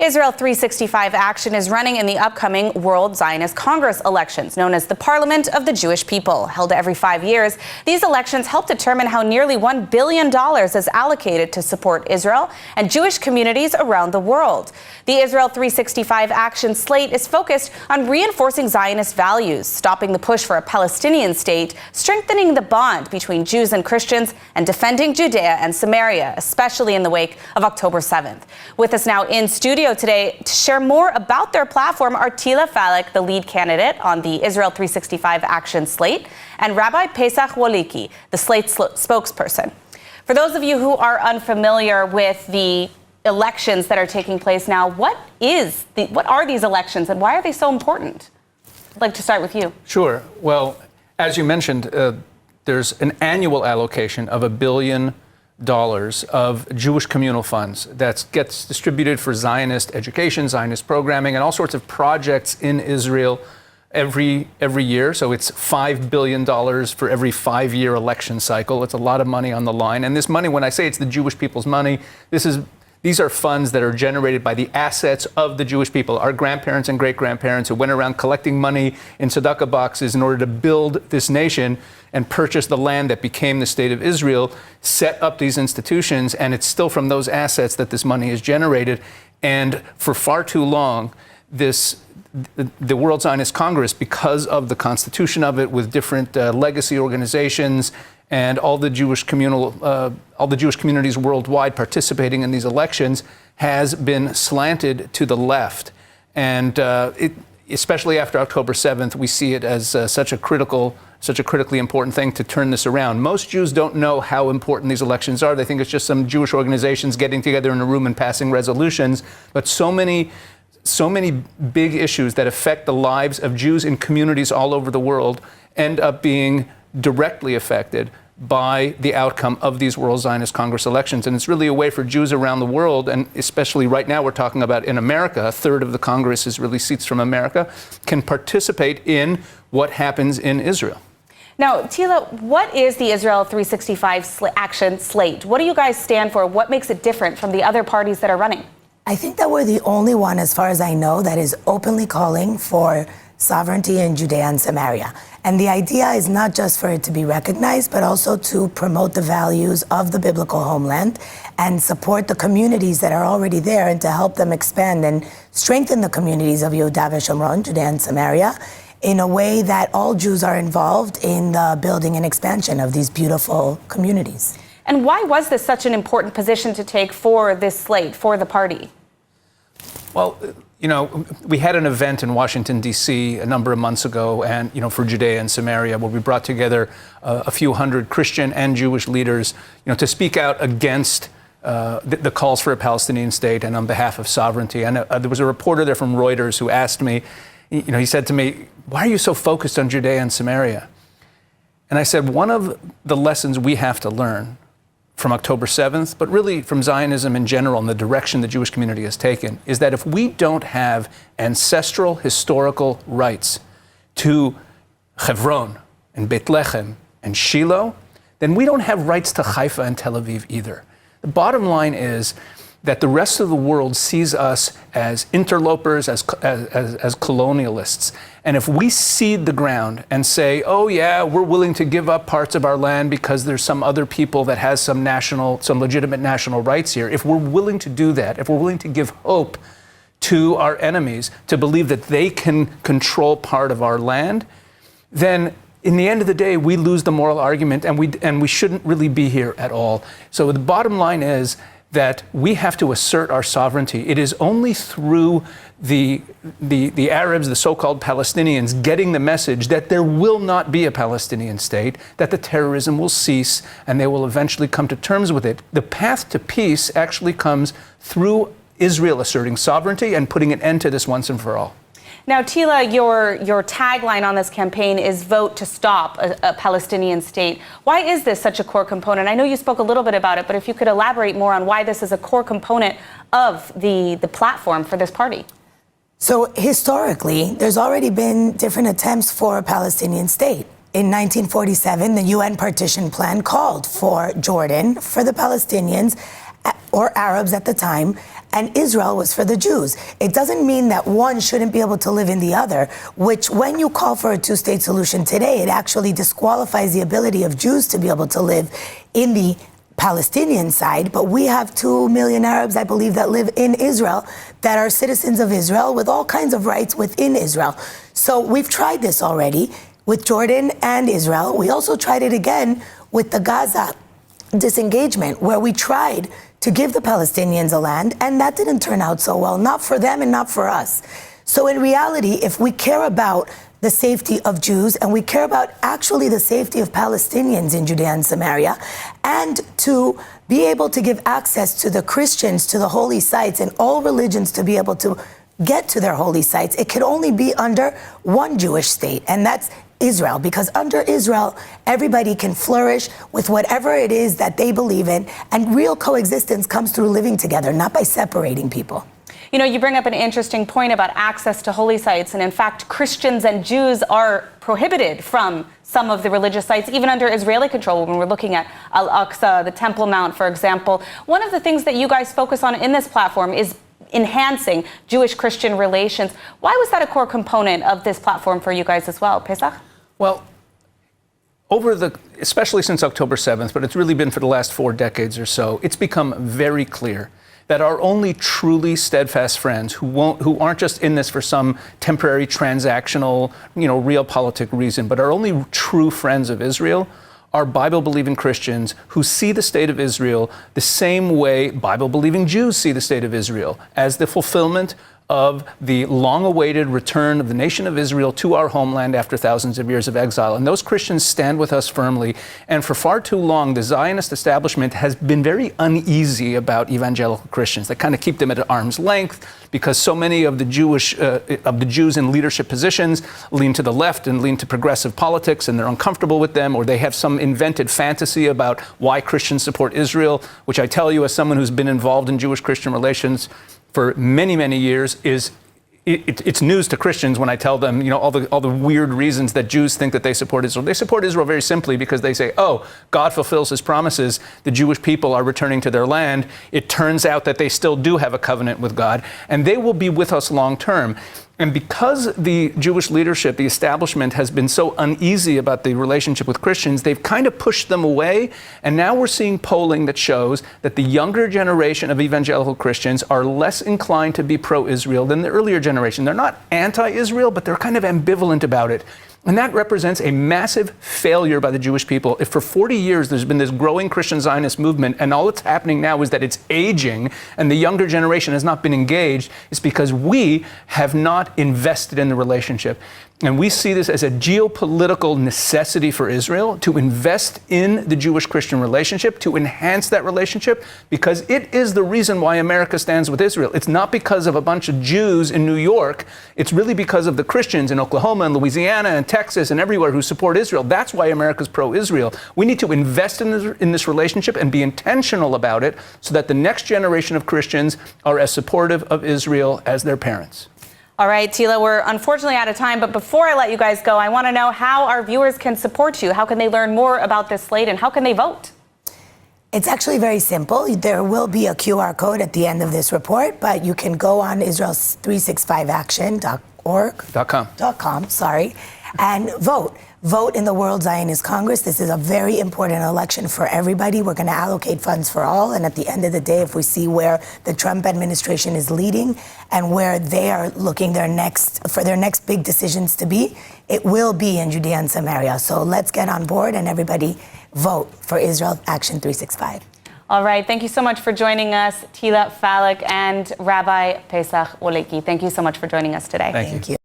Israel 365 Action is running in the upcoming World Zionist Congress elections, known as the Parliament of the Jewish People. Held every 5 years, these elections help determine how nearly $1 billion is allocated to support Israel and Jewish communities around the world. The Israel 365 Action slate is focused on reinforcing Zionist values, stopping the push for a Palestinian state, strengthening the bond between Jews and Christians, and defending Judea and Samaria, especially in the wake of October 7th. With us now in studio today to share more about their platform are Tila Falek, the lead candidate on the Israel 365 Action slate, and Rabbi Pesach Woliki, the slate's spokesperson. For those of you who are unfamiliar with the elections that are taking place now, what are these elections and why are they so important? I'd like to start with you. Sure. Well, as you mentioned, there's an annual allocation of $1 billion of Jewish communal funds that gets distributed for Zionist education, Zionist programming, and all sorts of projects in Israel every year. So it's $5 billion for every 5-year election cycle. It's a lot of money on the line. And this money, when I say it's the Jewish people's money, these are funds that are generated by the assets of the Jewish people, our grandparents and great-grandparents who went around collecting money in tzedakah boxes in order to build this nation and purchase the land that became the state of Israel, set up these institutions, and it's still from those assets that this money is generated. And for far too long, the World Zionist Congress, because of the constitution of it, with different legacy organizations and all the Jewish communities worldwide participating in these elections, has been slanted to the left. And especially after October 7th, we see it as such a critically important thing to turn this around. Most Jews don't know how important these elections are. They think it's just some Jewish organizations getting together in a room and passing resolutions. But so many big issues that affect the lives of Jews in communities all over the world end up being directly affected by the outcome of these World Zionist Congress elections. And it's really a way for Jews around the world, and especially right now we're talking about in America, a third of the Congress is really seats from America, can participate in what happens in Israel. Now, Tila, what is the Israel 365 Action slate? What do you guys stand for? What makes it different from the other parties that are running? I think that we're the only one, as far as I know, that is openly calling for sovereignty in Judea and Samaria. And the idea is not just for it to be recognized, but also to promote the values of the biblical homeland and support the communities that are already there and to help them expand and strengthen the communities of Yehuda v'Shomron, Judea and Samaria, in a way that all Jews are involved in the building and expansion of these beautiful communities. And why was this such an important position to take for this slate, for the party? Well, we had an event in Washington, D.C. a number of months ago, and, for Judea and Samaria, where we brought together a few hundred Christian and Jewish leaders, to speak out against the calls for a Palestinian state and on behalf of sovereignty. And there was a reporter there from Reuters who asked me, he said to me, "Why are you so focused on Judea and Samaria?" And I said, one of the lessons we have to learn from October 7th, but really from Zionism in general and the direction the Jewish community has taken, is that if we don't have ancestral historical rights to Hebron and Beit Lechem and Shiloh, then we don't have rights to Haifa and Tel Aviv either. The bottom line is that the rest of the world sees us as interlopers, as colonialists. And if we cede the ground and say, oh yeah, we're willing to give up parts of our land because there's some other people that has some legitimate national rights here, if we're willing to do that, if we're willing to give hope to our enemies to believe that they can control part of our land, then in the end of the day, we lose the moral argument and we shouldn't really be here at all. So the bottom line is that we have to assert our sovereignty. It is only through the Arabs, the so-called Palestinians, getting the message that there will not be a Palestinian state, that the terrorism will cease and they will eventually come to terms with it. The path to peace actually comes through Israel asserting sovereignty and putting an end to this once and for all. Now, Tila, your tagline on this campaign is vote to stop a Palestinian state. Why is this such a core component? I know you spoke a little bit about it, but if you could elaborate more on why this is a core component of the platform for this party. So historically, there's already been different attempts for a Palestinian state. In 1947, the UN partition plan called for Jordan, for the Palestinians, or Arabs at the time, and Israel was for the Jews. It doesn't mean that one shouldn't be able to live in the other, which when you call for a two-state solution today, it actually disqualifies the ability of Jews to be able to live in the Palestinian side, but we have 2 million Arabs, I believe, that live in Israel, that are citizens of Israel with all kinds of rights within Israel. So we've tried this already with Jordan and Israel. We also tried it again with the Gaza disengagement, where we tried to give the Palestinians a land, and that didn't turn out so well, not for them and not for us. So in reality, if we care about the safety of Jews, and we care about actually the safety of Palestinians in Judea and Samaria, and to be able to give access to the Christians to the holy sites and all religions to be able to get to their holy sites, it could only be under one Jewish state, and that's Israel, because under Israel, everybody can flourish with whatever it is that they believe in, and real coexistence comes through living together, not by separating people. You know, you bring up an interesting point about access to holy sites, and in fact, Christians and Jews are prohibited from some of the religious sites, even under Israeli control, when we're looking at Al-Aqsa, the Temple Mount, for example. One of the things that you guys focus on in this platform is enhancing Jewish-Christian relations. Why was that a core component of this platform for you guys as well, Pesach? Well, especially since October 7th, but it's really been for the last 4 decades or so, it's become very clear that our only truly steadfast friends who aren't just in this for some temporary transactional, realpolitik reason, but our only true friends of Israel are Bible-believing Christians who see the state of Israel the same way Bible-believing Jews see the state of Israel, as the fulfillment of the long-awaited return of the nation of Israel to our homeland after thousands of years of exile. And those Christians stand with us firmly. And for far too long, the Zionist establishment has been very uneasy about evangelical Christians. They kind of keep them at arm's length because so many of the Jews in leadership positions lean to the left and lean to progressive politics, and they're uncomfortable with them, or they have some invented fantasy about why Christians support Israel, which I tell you, as someone who's been involved in Jewish-Christian relations for many, many years, it's news to Christians when I tell them, all the weird reasons that Jews think that they support Israel. They support Israel very simply because they say, oh, God fulfills his promises. The Jewish people are returning to their land. It turns out that they still do have a covenant with God, and they will be with us long term. And because the Jewish leadership, the establishment, has been so uneasy about the relationship with Christians, they've kind of pushed them away. And now we're seeing polling that shows that the younger generation of evangelical Christians are less inclined to be pro-Israel than the earlier generation. They're not anti-Israel, but they're kind of ambivalent about it. And that represents a massive failure by the Jewish people. If for 40 years there's been this growing Christian Zionist movement, and all that's happening now is that it's aging and the younger generation has not been engaged, it's because we have not invested in the relationship. And we see this as a geopolitical necessity for Israel to invest in the Jewish-Christian relationship, to enhance that relationship, because it is the reason why America stands with Israel. It's not because of a bunch of Jews in New York. It's really because of the Christians in Oklahoma and Louisiana and Texas and everywhere who support Israel. That's why America's pro-Israel. We need to invest in this relationship and be intentional about it so that the next generation of Christians are as supportive of Israel as their parents. All right, Tila, we're unfortunately out of time, but before I let you guys go, I want to know how our viewers can support you. How can they learn more about this slate, and how can they vote? It's actually very simple. There will be a QR code at the end of this report, but you can go on Israel365action.org.com, and vote. Vote in the World Zionist Congress. This is a very important election for everybody. We're going to allocate funds for all. And at the end of the day, if we see where the Trump administration is leading and where they are looking their next big decisions to be, it will be in Judea and Samaria. So let's get on board and everybody vote for Israel Action 365. All right. Thank you so much for joining us, Tila Falak and Rabbi Pesach Wolecki. Thank you so much for joining us today. Thank you.